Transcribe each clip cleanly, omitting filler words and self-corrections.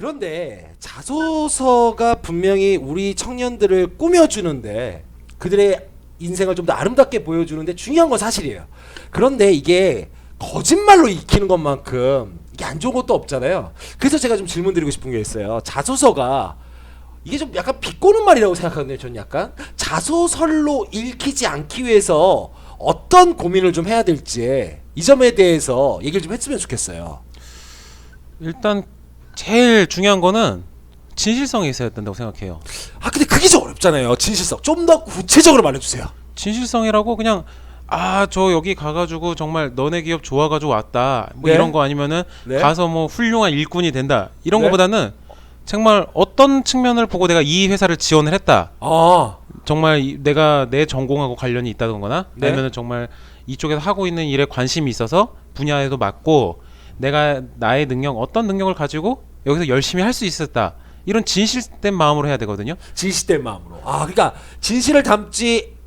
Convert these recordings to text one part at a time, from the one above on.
그런데 자소서가 분명히 우리 청년들을 꾸며주는데 그들의 인생을 좀 더 아름답게 보여주는데 중요한 건 사실이에요. 그런데 이게 거짓말로 익히는 것만큼 이게 안 좋은 것도 없잖아요. 그래서 제가 좀 질문 드리고 싶은 게 있어요. 자소서가 이게 좀 약간 비꼬는 말이라고 생각하거든요. 저는 약간 자소설로 읽히지 않기 위해서 어떤 고민을 좀 해야 될지 이 점에 대해서 얘기를 좀 했으면 좋겠어요. 일단 제일 중요한 거는 진실성이 있어야 된다고 생각해요. 아 근데 그게 좀 어렵잖아요. 진실성 좀 더 구체적으로 말해주세요. 진실성이라고 그냥 저 여기 가가지고 정말 너네 기업 좋아가지고 왔다 뭐 네. 이런 거 아니면은 네. 가서 뭐 훌륭한 일꾼이 된다 이런 네. 거보다는 정말 어떤 측면을 보고 내가 이 회사를 지원을 했다, 아 정말 내가 내 전공하고 관련이 있다던거나 네. 아니면은 정말 이쪽에서 하고 있는 일에 관심이 있어서 분야에도 맞고 내가 나의 능력 어떤 능력을 가지고 여기서 열심히 할 수 있었다, 이런 진실된 마음으로 해야 되거든요. 진실된 마음으로. 아 그러니까 진실을 담지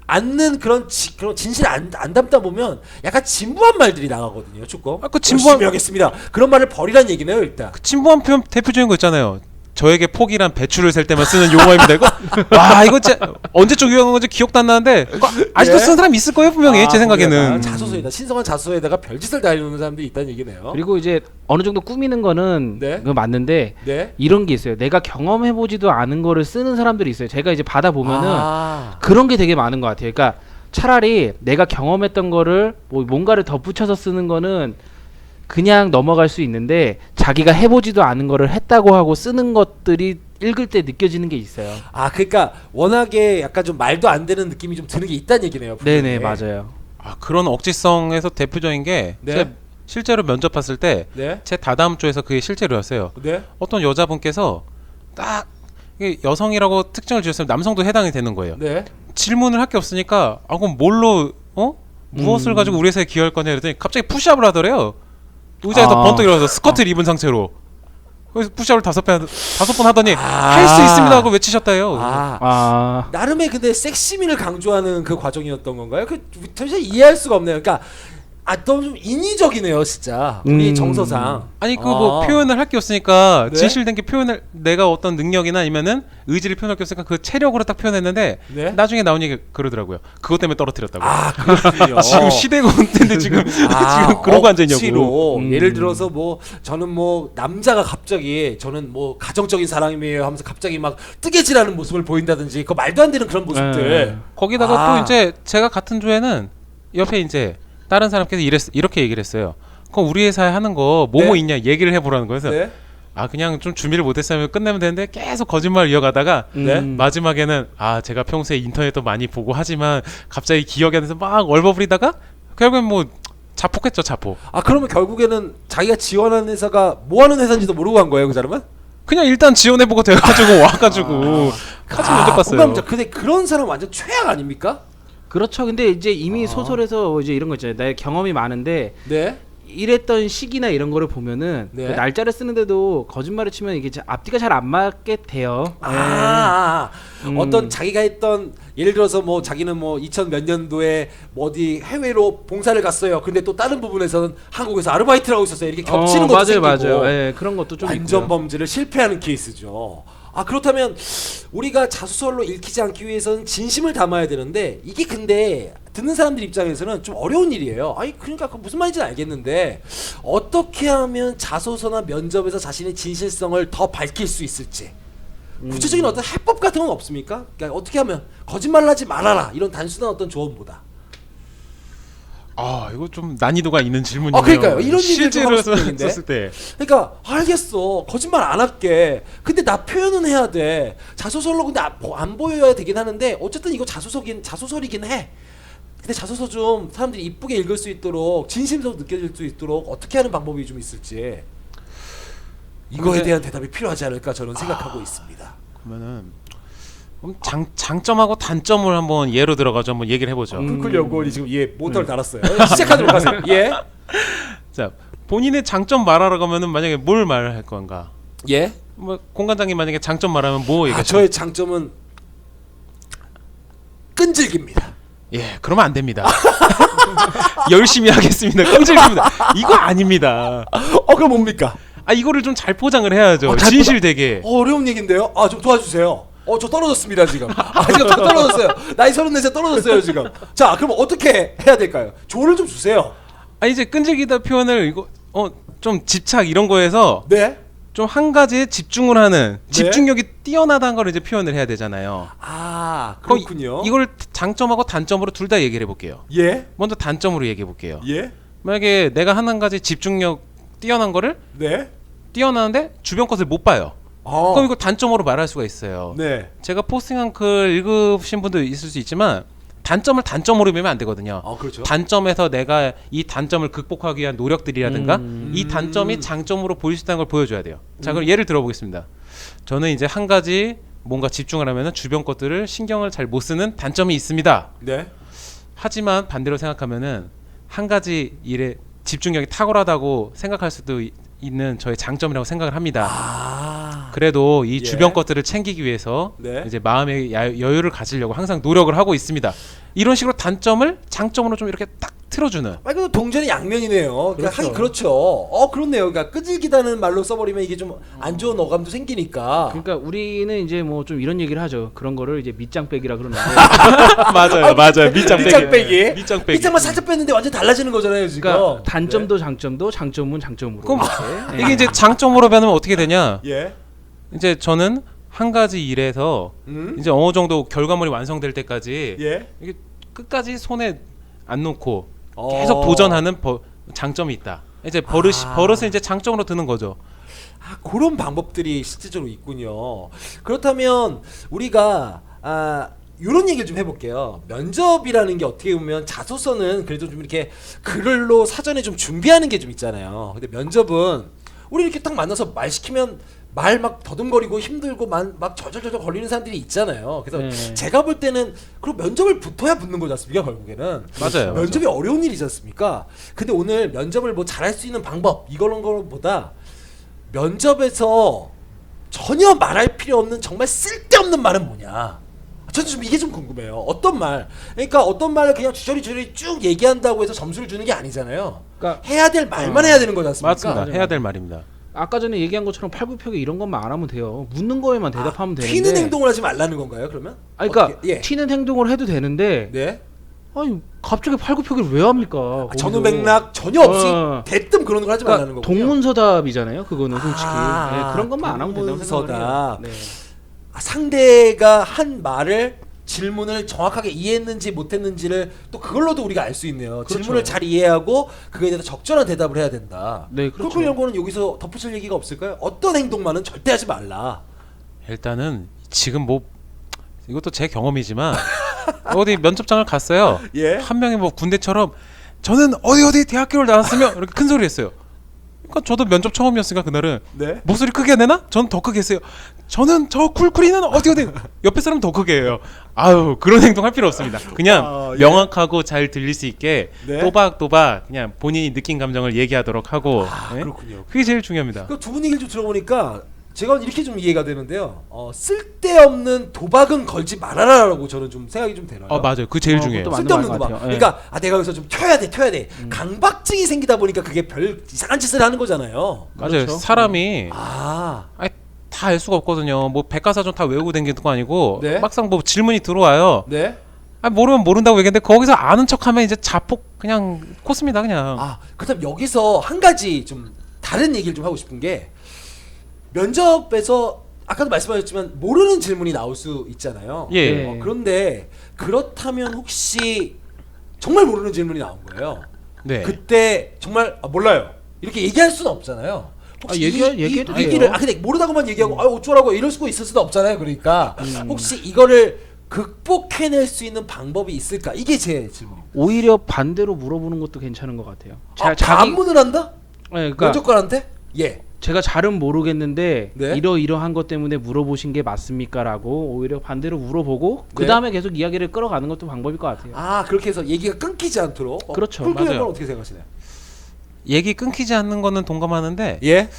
않는 그런 진실 안 담다 보면 약간 진부한 말들이 나가거든요. 조금. 그 열심히 하겠습니다. 그런 말을 버리란 얘기네요 일단. 그 진부한 표현 대표적인 거 있잖아요. 저에게 포기란 배추를 셀 때만 쓰는 용어입니다. 이거 와 이거 진짜 언제적 유행한 건지 기억도 안 나는데 아직도 예? 쓰는 사람이 있을 거예요 분명히. 제 생각에는 거기다가 자소서에다 신성한 자소서에다가 별짓을 다 해놓는 사람들이 있다는 얘기네요. 그리고 이제 어느 정도 꾸미는 거는 네. 그거 맞는데 네. 이런 게 있어요. 내가 경험해보지도 않은 거를 쓰는 사람들이 있어요. 제가 이제 받아보면은 아. 그런 게 되게 많은 것 같아요. 그러니까 차라리 내가 경험했던 거를 뭐 뭔가를 덧붙여서 쓰는 거는 그냥 넘어갈 수 있는데 자기가 해보지도 않은 거를 했다고 하고 쓰는 것들이 읽을 때 느껴지는 게 있어요. 아 그러니까 워낙에 약간 좀 말도 안 되는 느낌이 좀 드는 게 있다는 얘기네요. 분명히. 네네 맞아요. 그런 억지성에서 대표적인 게 네. 제가 실제로 면접 봤을 때 네. 제 다다음 주에서 그게 실제로였어요. 네. 어떤 여자분께서 딱 이게 여성이라고 특징을 지었으면 남성도 해당이 되는 거예요. 네. 질문을 할 게 없으니까 그럼 뭘로 무엇을 가지고 우리 회사에 기여할 거냐 했더니 갑자기 푸시업을 하더래요. 의자에서 번뜩 일어나서 스커트를 입은 상태로. 그래서 푸시업을 5번 하더니 할 수 있습니다 하고 외치셨다요. 아. 나름의 근데 섹시미를 강조하는 그 과정이었던 건가요? 그 도대체 이해할 수가 없네요. 그러니까 너무 좀 인위적이네요, 진짜. 우리 정서상. 아니 뭐 표현을 할 게 없으니까 네? 진실된 게 표현을 내가 어떤 능력이나 아니면은 의지를 표현할 게 없으니까 그 체력으로 딱 표현했는데 네? 나중에 나온 얘기 그러더라고요. 그것 때문에 떨어뜨렸다고. 그렇군요. 지금 시대가 온때인데 지금 지금 그러고 앉아 있냐고. 억지로 예를 들어서 뭐 저는 뭐 남자가 갑자기 저는 뭐 가정적인 사람이에요 하면서 갑자기 막 뜨개질하는 모습을 보인다든지 그 말도 안 되는 그런 모습들. 거기다가 또 이제 제가 같은 조에는 옆에 이제 다른 사람께서 이렇게 얘기를 했어요. 그럼 우리 회사에 하는 거 뭐뭐 네? 있냐 얘기를 해보라는 거예요. 그래서 네. 그냥 좀 준비를 못했으면 끝내면 되는데 계속 거짓말을 이어가다가 네? 마지막에는 제가 평소에 인터넷도 많이 보고 하지만 갑자기 기억이 안 나서 막 얼버무리다가 결국엔 뭐 자폭했죠, 자폭. 그러면 결국에는 자기가 지원하는 회사가 뭐 하는 회사인지도 모르고 간 거예요, 그 사람은? 그냥 일단 지원해보고 돼가지고 와가지고 같이 면접 봤어요. 공감자. 근데 그런 사람 완전 최악 아닙니까? 그렇죠. 근데 이제 이미 소설에서 이제 이런 거 있잖아요. 나의 경험이 많은데 네. 일했던 시기나 이런 거를 보면은 네. 그 날짜를 쓰는데도 거짓말을 치면 이게 앞뒤가 잘 안 맞게 돼요. 어떤 자기가 했던 예를 들어서 뭐 자기는 뭐 2000 몇 년도에 뭐 어디 해외로 봉사를 갔어요. 근데 또 다른 부분에서는 한국에서 아르바이트를 하고 있었어요. 이렇게 겹치는 것도 생기고. 맞아요. 예, 그런 것도 좀 완전 있고요. 범죄를 실패하는 케이스죠. 그렇다면 우리가 자소설로 읽히지 않기 위해서는 진심을 담아야 되는데 이게 근데 듣는 사람들 입장에서는 좀 어려운 일이에요. 그러니까 그 무슨 말인지는 알겠는데 어떻게 하면 자소서나 면접에서 자신의 진실성을 더 밝힐 수 있을지 구체적인 어떤 해법 같은 건 없습니까? 그러니까 어떻게 하면 거짓말을 하지 말아라 이런 단순한 어떤 조언보다. 이거 좀 난이도가 있는 질문이에요. 그러니까요. 이런 얘기를 좀 하고 실제로 싶은 얘기인데. 썼을 때. 그러니까 알겠어. 거짓말 안 할게. 근데 나 표현은 해야 돼. 자소설로 근데 안 보여야 되긴 하는데 어쨌든 이거 자소설이긴 해. 근데 자소서 좀 사람들이 이쁘게 읽을 수 있도록 진심으로 느껴질 수 있도록 어떻게 하는 방법이 좀 있을지 이거에 대한 대답이 필요하지 않을까 저는 생각하고 있습니다. 그러면은 그럼 장점하고 단점을 한번 예로 들어가지고 한번 얘기를 해보죠. 쿨쿨 연구원이 지금 모터를 달았어요. 시작하도록 하세요. 예. 자, 본인의 장점 말하라고 하면은 만약에 뭘 말할 건가? 예. 뭐 공관장님 만약에 장점 말하면 뭐 얘기하죠? 저의 장점은 끈질깁니다. 그러면 안 됩니다. 열심히 하겠습니다. 끈질깁니다. 이거 아닙니다. 그럼 뭡니까? 아 이거를 좀 잘 포장을 해야죠. 잘 진실되게. 어려운 얘기인데요. 아, 좀 도와주세요. 저 떨어졌습니다 지금. 지금 저 떨어졌어요. 나이 34세 떨어졌어요 지금. 자, 그럼 어떻게 해야 될까요? 조언을 좀 주세요. 아 이제 끈질기다 표현을 이거 좀 집착 이런 거에서 네. 좀 한 가지에 집중을 하는 네. 집중력이 뛰어나다는 걸 이제 표현을 해야 되잖아요. 아, 그럼 그렇군요. 이걸 장점하고 단점으로 둘 다 얘기를 해볼게요. 예. 먼저 단점으로 얘기해 볼게요. 예. 만약에 내가 한 가지 집중력 뛰어난 거를 네. 뛰어나는데 주변 것을 못 봐요. 그럼 이거 단점으로 말할 수가 있어요. 네. 제가 포스팅한 글 읽으신 분도 있을 수 있지만 단점을 단점으로 매면 안 되거든요. 그렇죠. 단점에서 내가 이 단점을 극복하기 위한 노력들이라든가 음. 이 단점이 장점으로 보일 수 있다는 걸 보여줘야 돼요. 자, 그럼 예를 들어보겠습니다. 저는 이제 한 가지 뭔가 집중을 하면 주변 것들을 신경을 잘 못 쓰는 단점이 있습니다. 네. 하지만 반대로 생각하면은 한 가지 일에 집중력이 탁월하다고 생각할 수도 있는 저의 장점이라고 생각을 합니다. 그래도 이 예. 주변 것들을 챙기기 위해서 네. 이제 마음의 여유를 가지려고 항상 노력을 하고 있습니다. 이런 식으로 단점을 장점으로 좀 이렇게 딱 틀어주는. 이거 동전의 양면이네요. 그러니까 그렇죠. 하긴 그렇죠. 그렇네요. 그러니까 끄질기다는 말로 써버리면 이게 좀 안 좋은 어감도 생기니까. 그러니까 우리는 이제 뭐 좀 이런 얘기를 하죠. 그런 거를 이제 밑장빼기라 그러는데 맞아요. 밑장빼기. 밑장빼기. 밑장만 살짝 뺐는데 완전 달라지는 거잖아요 지금. 그러니까 단점도 장점도 장점은 장점으로. 그럼 이렇게. 이게 이제 장점으로 변하면 어떻게 되냐? 예. 이제 저는 한 가지 일에서 이제 어느 정도 결과물이 완성될 때까지 예. 이게 끝까지 손에 안 놓고 계속 도전하는 장점이 있다. 이제 버릇을 이제 장점으로 드는 거죠. 그런 방법들이 실질적으로 있군요. 그렇다면 우리가 이런 얘기를 좀 해볼게요. 면접이라는 게 어떻게 보면 자소서는 그래도 좀 이렇게 글로 사전에 좀 준비하는 게 좀 있잖아요. 근데 면접은 우리 이렇게 딱 만나서 말 시키면 말 막 더듬거리고 힘들고 막 저절저절 걸리는 사람들이 있잖아요. 그래서 네. 제가 볼 때는 그럼 면접을 붙어야 붙는 거지 않습니까? 결국에는 맞아요. 면접이 어려운 일이지 않습니까? 근데 오늘 면접을 뭐 잘할 수 있는 방법 이런 거보다 면접에서 전혀 말할 필요 없는 정말 쓸데없는 말은 뭐냐? 저는 좀 이게 좀 궁금해요. 어떤 말? 그러니까 어떤 말을 그냥 주저리 쭉 얘기한다고 해서 점수를 주는 게 아니잖아요. 그러니까 해야 될 말만 해야 되는 거지 않습니까? 맞습니다. 맞아요. 해야 될 말입니다. 아까 전에 얘기한 것처럼 팔굽혀펴기 이런 것만 안 하면 돼요. 묻는 거에만 대답하면 되는데. 튀는 행동을 하지 말라는 건가요? 그러면? 그러니까 어떻게? 예. 튀는 행동을 해도 되는데 네. 아니 갑자기 팔굽혀펴기를 왜 합니까? 전후 거기서. 맥락 전혀 없이 어. 대뜸 그런 걸 하지 말라는 그러니까 거군요. 동문서답이잖아요. 그거는 솔직히 아, 네, 그런 것만 안 하면 된다고 생각을 동문서답. 해요. 네. 상대가 한 말을 질문을 정확하게 이해했는지 못했는지를 또 그걸로도 우리가 알 수 있네요. 그렇죠. 질문을 잘 이해하고 그거에 대해서 적절한 대답을 해야 된다. 네, 그렇죠. 그렇고 이런 거는 여기서 덧붙일 얘기가 없을까요? 어떤 행동만은 절대 하지 말라. 일단은 지금 뭐 이것도 제 경험이지만 어디 면접장을 갔어요. 예. 한 명이 뭐 군대처럼 저는 어디 대학교를 나왔으면 이렇게 큰 소리 했어요. 그러니까 저도 면접 처음이었으니까 그날은 네. 목소리 크게 내나? 저는 더 크게 했어요. 저는 저 쿨쿨이는 어디 옆에 사람 더 크게 해요. 아유 그런 행동 할 필요 없습니다. 그냥 예. 명확하고 잘 들릴 수 있게 네. 또박또박 그냥 본인이 느낀 감정을 얘기하도록 하고 네? 그렇군요. 그게 제일 중요합니다. 그 두 분 얘기를 좀 들어보니까 제가 이렇게 좀 이해가 되는데요. 쓸데없는 도박은 걸지 말아라라고 저는 좀 생각이 좀 되나요? 맞아요. 그 제일 중요해요. 그것도 맞는 쓸데없는 말 도박. 같아요. 예. 그러니까 내가 여기서 좀 튀어야 돼. 강박증이 생기다 보니까 그게 별 이상한 짓을 하는 거잖아요. 맞아요. 그렇죠. 사람이 아, 다 알 수가 없거든요. 뭐 백과사전 다 외우고 댕기는 거 아니고 네. 막상 뭐 질문이 들어와요. 네. 모르면 모른다고 얘기했는데 거기서 아는 척하면 이제 자폭 그냥 코스입니다 그냥. 그다음 여기서 한 가지 좀 다른 얘기를 좀 하고 싶은 게 면접에서 아까도 말씀하셨지만 모르는 질문이 나올 수 있잖아요. 예. 네. 그런데 그렇다면 혹시 정말 모르는 질문이 나온 거예요. 네. 그때 정말 몰라요. 이렇게 얘기할 수는 없잖아요. 혹시 얘기해도 돼요. 얘기를 근데 모르다고만 얘기하고 어쩌라고 이럴 수가 있을 수도 없잖아요. 그러니까 혹시 이거를 극복해낼 수 있는 방법이 있을까? 이게 제 질문입니다. 오히려 반대로 물어보는 것도 괜찮은 것 같아요. 반문을 한다? 네, 그러니까 면접관한테? 예. 제가 잘은 모르겠는데 네. 이러이러한 것 때문에 물어보신 게 맞습니까라고 오히려 반대로 물어보고 그 다음에 계속 이야기를 끌어가는 것도 방법일 것 같아요. 그렇게 해서 얘기가 끊기지 않도록. 그렇죠. 쿨쿨한 맞아요. 건 어떻게 생각하시나요? 얘기 끊기지 않는 거는 동감하는데 예.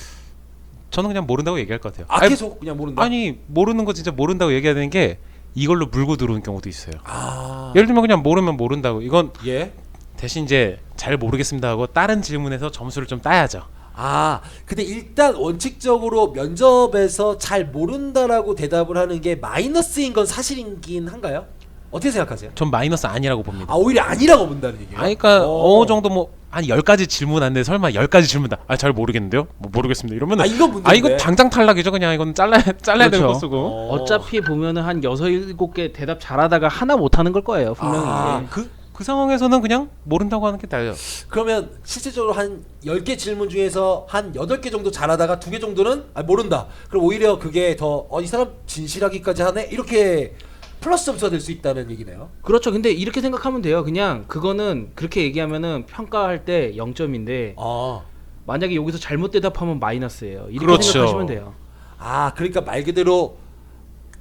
저는 그냥 모른다고 얘기할 것 같아요. 계속 그냥 모른다. 아니 모르는 거 진짜 모른다고 얘기하는 게 이걸로 물고 들어오는 경우도 있어요. 아. 예를 들면 그냥 모르면 모른다고 이건 예. 대신 이제 잘 모르겠습니다 하고 다른 질문에서 점수를 좀 따야죠. 아, 근데 일단 원칙적으로 면접에서 잘 모른다라고 대답을 하는 게 마이너스인 건 사실이긴 한가요? 어떻게 생각하세요? 전 마이너스 아니라고 봅니다. 아, 오히려 아니라고 본다는 얘기예요? 아니, 그러니까 어느 정도 뭐 한 10가지 질문 안돼 설마 10가지 질문 다 잘 모르겠는데요? 뭐 모르겠습니다. 이러면 이거 문제인데. 이거 당장 탈락이죠. 그냥 이건 잘라야 되는 그렇죠. 거 쓰고. 어차피 보면은 한 6, 7개 대답 잘하다가 하나 못하는 걸 거예요 분명히. 아, 그 상황에서는 그냥 모른다고 하는 게 나아요. 그러면 실질적으로 한 10개 질문 중에서 한 8개 정도 잘하다가 2개 정도는 모른다. 그럼 오히려 그게 더 이 사람 진실하기까지 하네? 이렇게 플러스 점수가 될 수 있다는 얘기네요. 그렇죠. 근데 이렇게 생각하면 돼요. 그냥 그거는 그렇게 얘기하면은 평가할 때 0점인데 아, 만약에 여기서 잘못 대답하면 마이너스예요. 이렇게 그렇죠. 생각하시면 돼요. 그러니까 말 그대로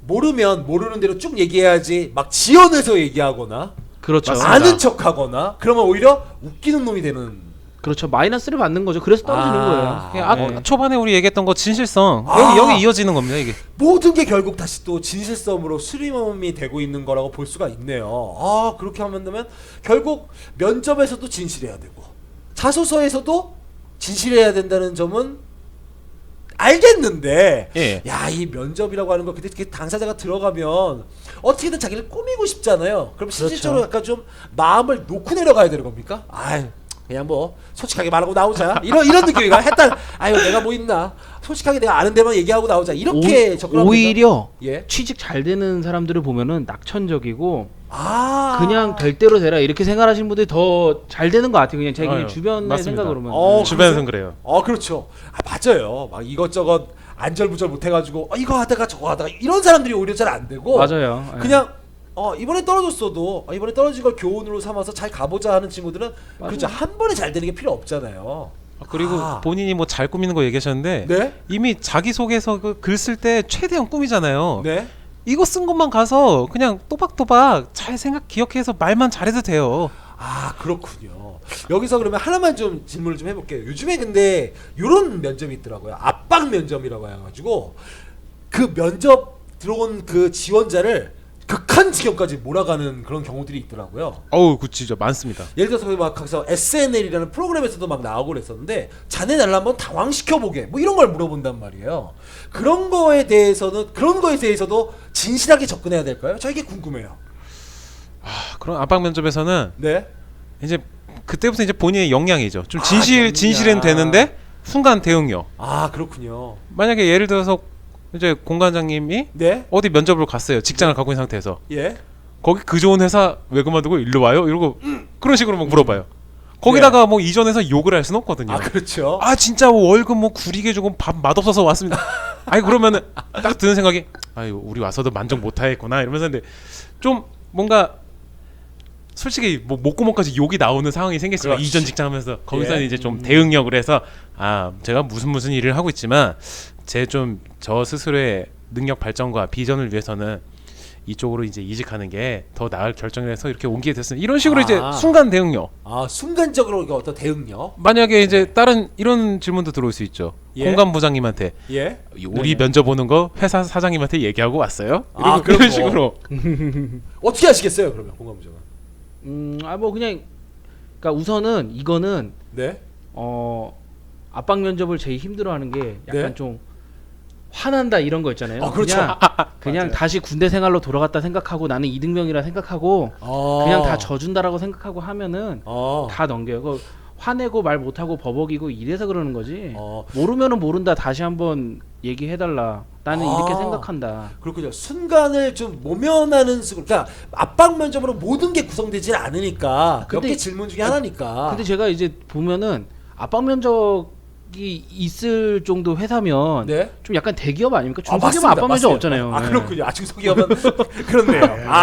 모르면 모르는 대로 쭉 얘기해야지 막 지어내서 얘기하거나 그렇죠. 맞습니다. 아는 척하거나 그러면 오히려 웃기는 놈이 되는. 그렇죠. 마이너스를 받는 거죠. 그래서 떨어지는 거예요. 그냥 초반에 우리 얘기했던 거 진실성 아. 여기 이어지는 겁니다. 이게. 모든 게 결국 다시 또 진실성으로 수렴이 되고 있는 거라고 볼 수가 있네요. 그렇게 하면 결국 면접에서도 진실해야 되고 자소서에서도 진실해야 된다는 점은 알겠는데, 예. 야, 이 면접이라고 하는 거 근데 그 당사자가 들어가면 어떻게든 자기를 꾸미고 싶잖아요. 그럼 실질적으로 약간 좀 마음을 놓고 내려가야 되는 겁니까? 그냥 뭐 솔직하게 말하고 나오자 이런 느낌인가? 했다. 내가 뭐 있나? 솔직하게 내가 아는 데만 얘기하고 나오자 이렇게 접근하면 오히려 예. 취직 잘 되는 사람들을 보면은 낙천적이고 아, 그냥 될 대로 되라 이렇게 생각하시는 분들이 더 잘 되는 것 같아요. 그냥 자기 아유, 주변의 맞습니다. 생각으로만. 주변에서는 그래요. 그렇죠. 맞아요. 막 이것저것 안절부절 못해가지고 이거 하다가 저거 하다가 이런 사람들이 오히려 잘 안 되고 맞아요. 예. 그냥 이번에 떨어졌어도 이번에 떨어진 걸 교훈으로 삼아서 잘 가보자 하는 친구들은 그렇죠. 한 번에 잘 되는 게 필요 없잖아요. 그리고 본인이 뭐 잘 꾸미는 거 얘기하셨는데 네? 이미 자기소개서 그 글 쓸 때 최대한 꾸미잖아요. 네. 이거 쓴 것만 가서 그냥 또박또박 잘 기억해서 말만 잘해도 돼요. 그렇군요. 여기서 그러면 하나만 좀 질문을 좀 해볼게요. 요즘에 근데 이런 면접이 있더라고요. 압박 면접이라고 해가지고 그 면접 들어온 그 지원자를 극한 지경까지 몰아가는 그런 경우들이 있더라고요. 그 진짜 많습니다. 예를 들어서 막 거기서 SNL이라는 프로그램에서도 막 나오고 그랬었는데 자네 나를 한번 당황시켜보게 뭐 이런 걸 물어본단 말이에요. 그런 거에 대해서도 진실하게 접근해야 될까요? 저 이게 궁금해요. 그런 압박 면접에서는 네. 이제 그때부터 이제 본인의 역량이죠. 좀 역량. 진실은 되는데 순간 대응력. 그렇군요. 만약에 예를 들어서 이제 공관장님이 네. 어디 면접을 갔어요. 직장을 갖고 있는 상태에서 예. 거기 그 좋은 회사 왜 그만두고 일로 와요? 이러고 그런 식으로 막 물어봐요. 거기다가 뭐 이전에서 욕을 할 수는 없거든요. 그렇죠. 진짜 월급 뭐 구리게 주고 밥 맛없어서 왔습니다. 그러면은 딱 드는 생각이 우리 와서도 만족 못하겠구나 이러면서. 근데 좀 뭔가 솔직히 뭐 목구멍까지 욕이 나오는 상황이 생겼어요. 그렇지. 이전 직장 하면서 거기서는 예. 이제 좀 대응력을 해서 제가 무슨 일을 하고 있지만 저 스스로의 능력 발전과 비전을 위해서는 이쪽으로 이제 이직하는 게 더 나을 결정을 해서 이렇게 옮기게 됐습니다. 이런 식으로 이제 순간 대응력. 순간적으로 어떤 대응력. 만약에 이제 다른 이런 질문도 들어올 수 있죠. 예. 공관부장님한테 예. 우리 면접 보는 거 회사 사장님한테 얘기하고 왔어요. 그런 이런 거. 식으로. 어떻게 하시겠어요, 그러면 공감부장은? 뭐 그냥 그러니까 우선은 이거는 네. 압박 면접을 제일 힘들어하는 게 약간 네. 좀 화난다 이런 거 있잖아요. 그렇죠. 그냥 맞아요. 다시 군대 생활로 돌아갔다 생각하고 나는 이등병이라 생각하고 그냥 다 져준다라고 생각하고 하면은 다 넘겨요. 그거 화내고 말 못하고 버벅이고 이래서 그러는 거지. 모르면은 모른다 다시 한번 얘기해달라. 나는 이렇게 생각한다. 그렇군요. 순간을 좀 모면하는 식으로. 그러니까 압박 면접으로 모든 게 구성되지 않으니까 몇 근데- 개 질문 중에 하나니까. 근데 제가 이제 보면은 압박 면접이 있을 정도 회사면 네. 좀 약간 대기업 아닙니까? 중소기업은 맞습니다. 압박 면접 맞습니다. 없잖아요. 네. 그렇군요. 중소기업은 그렇네요.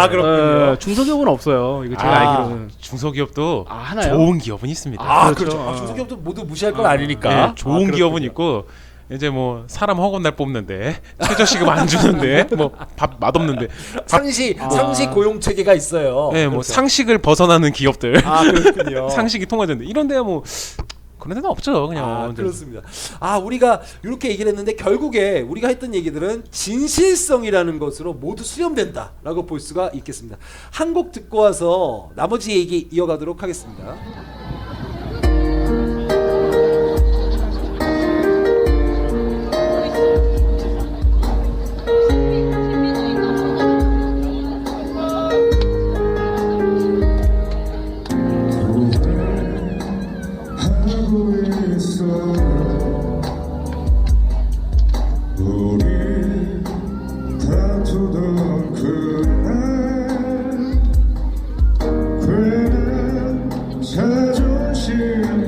그렇군요. 중소기업은 없어요. 이거 제가 알기로는. 중소기업도 하나요? 좋은 기업은 있습니다. 그렇죠. 그렇죠. 중소기업도 모두 무시할 건 아니니까. 네, 좋은 기업은 있고 이제 뭐 사람 허건 날 뽑는데 최저시급 안 주는데 뭐 밥 맛없는데 상시 고용 체계가 있어요. 네, 뭐 그렇죠. 상식을 벗어나는 기업들 그렇군요. 상식이 통하는데 이런 데야 뭐 그런 데는 없죠. 그냥 그렇습니다. 우리가 이렇게 얘기를 했는데 결국에 우리가 했던 얘기들은 진실성이라는 것으로 모두 수렴된다라고 볼 수가 있겠습니다. 한 곡 듣고 와서 나머지 얘기 이어가도록 하겠습니다. 우리 다투던 그날 괜한 자존심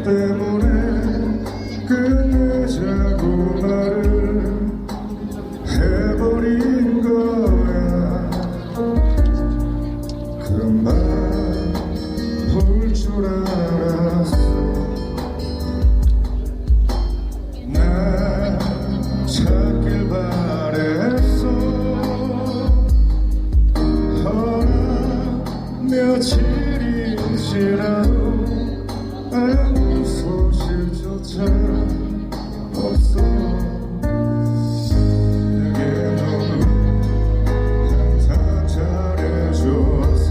때문에 끝내자고 말을 해버린 거야. 그만 볼 줄 알았어. 나 찾길 바랬어. 허나 며칠이 지나도 아무 소식조차 없어. 내게 너는 항상 잘해줘서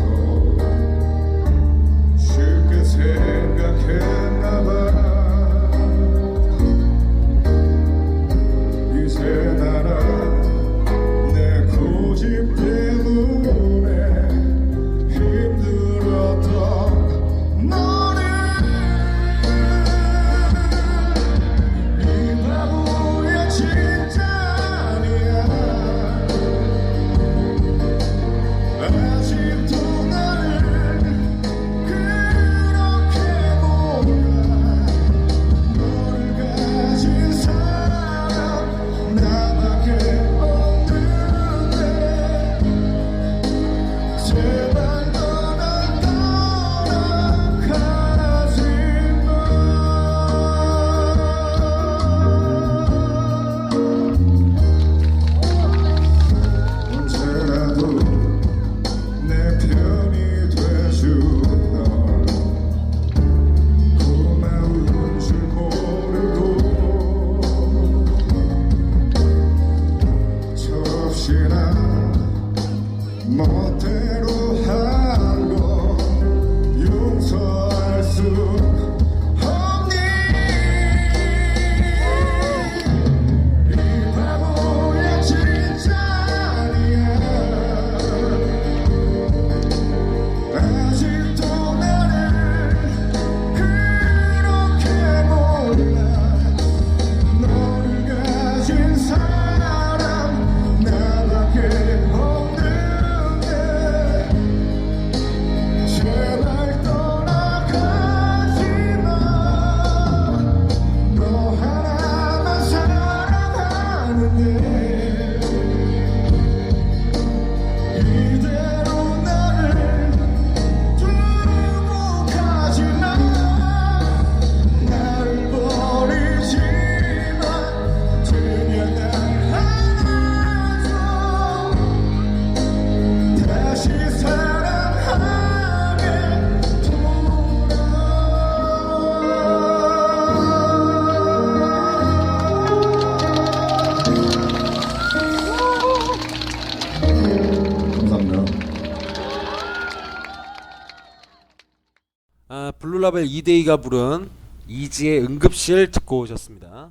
쉽게 생각했나봐. 이제 나라 내 고집 때문에 힘들었던 너를 이 바보야 진짜 아니야. 아직도 나를 그렇게 몰라. 너를 가진 사람 나밖에 없는데 제발 너는 떠나가지 마. 언제라도 내 편이 돼준 널 고마운 줄 모르고 철없이나 멋대로 한 거 용서할 수 없니? 이 바보야 진짜 아니야. 아직도 나를 그렇게 몰라. 너를 가진 사람 나밖에 없는데 제발 떠나가지 마. 너 하나만 사랑하는데 이대로 나를 두고 가지 마. 나를 버리지 마. 그냥 날 안아줘. 다시 사랑하게 감사합니다. 블루라벨 이데이가 부른 이지의 응급실 듣고 오셨습니다.